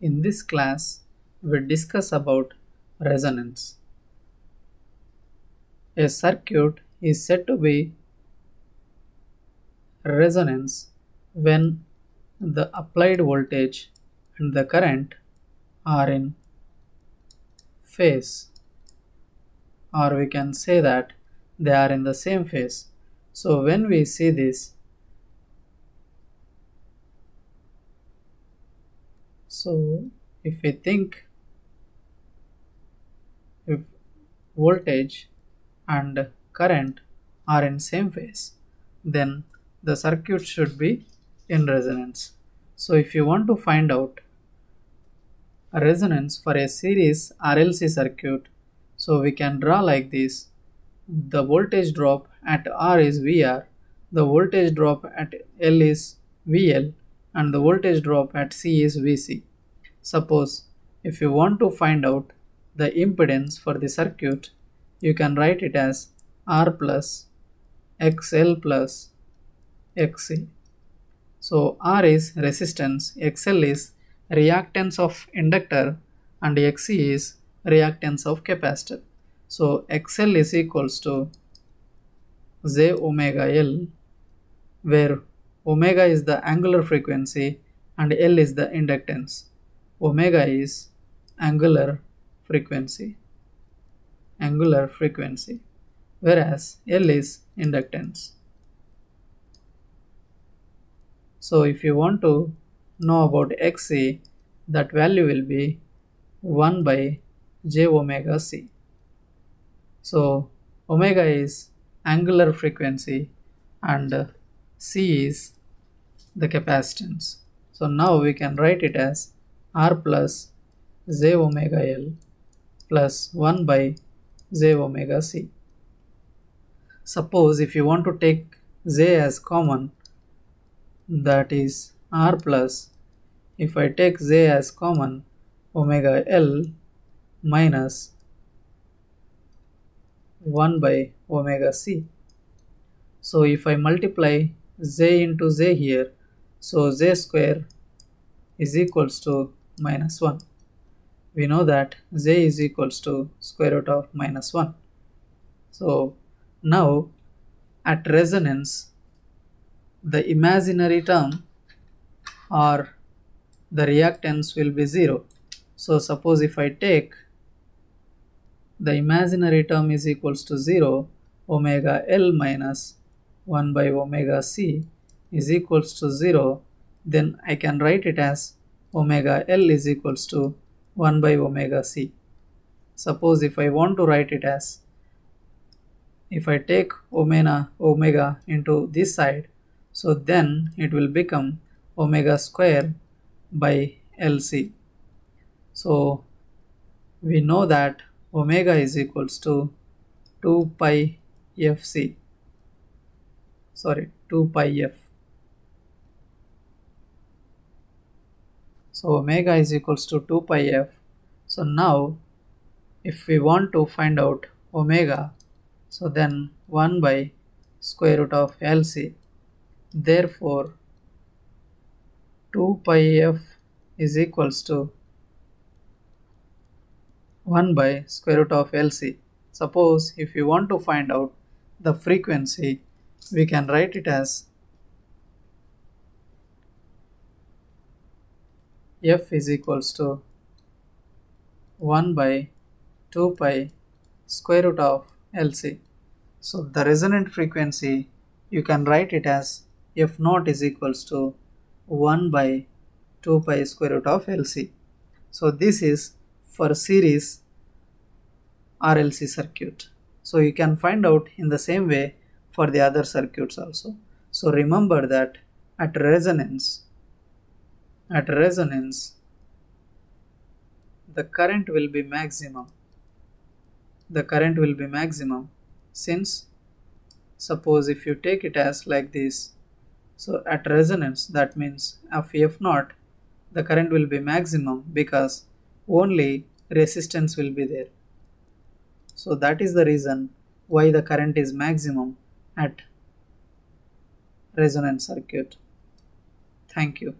In this class, we discuss about resonance. A circuit is said to be resonance when the applied voltage and the current are in phase, or we can say that they are in the same phase. So when we see this, so if we think if voltage and current are in same phase, then the circuit should be in resonance. So if you want to find out a resonance for a series RLC circuit, so we can draw like this. The voltage drop at R is VR, the voltage drop at L is VL, and the voltage drop at C is VC. Suppose if you want to find out the impedance for the circuit, you can write it as R plus XL plus XC. So R is resistance, XL is reactance of inductor, and XC is reactance of capacitor. So XL is equals to J omega L, where omega is the angular frequency and L is the inductance. Omega is angular frequency, whereas L is inductance. So if you want to know about Xc, that value will be 1 by j omega c. So omega is angular frequency and c is the capacitance. So now we can write it as R plus j omega L plus 1 by j omega c. Suppose if you want to take j as common, that is R plus, if I take j as common, omega L minus 1 by omega c. So if I multiply j into j here, so j square is equals to minus 1. We know that j is equals to square root of minus 1. So now at resonance, the imaginary term or the reactance will be 0. So suppose if I take the imaginary term is equals to 0, omega L minus 1 by omega c is equals to 0, then I can write it as omega L is equals to 1 by omega c. Suppose if I want to write it as, if I take omega into this side, so then it will become omega square by LC. So we know that omega is equals to 2 pi f. So omega is equals to 2 pi f. So now if we want to find out omega, so then 1 by square root of LC. Therefore 2 pi f is equals to 1 by square root of LC. Suppose if you want to find out the frequency, we can write it as f is equals to 1 by 2 pi square root of LC. So the resonant frequency, you can write it as f naught is equals to 1 by 2 pi square root of LC. So this is for series RLC circuit. So you can find out in the same way for the other circuits also. So remember that at resonance, the current will be maximum. Since suppose if you take it as like this, so at resonance, that means of f naught, the current will be maximum because only resistance will be there. So that is the reason why the current is maximum at resonance circuit. Thank you.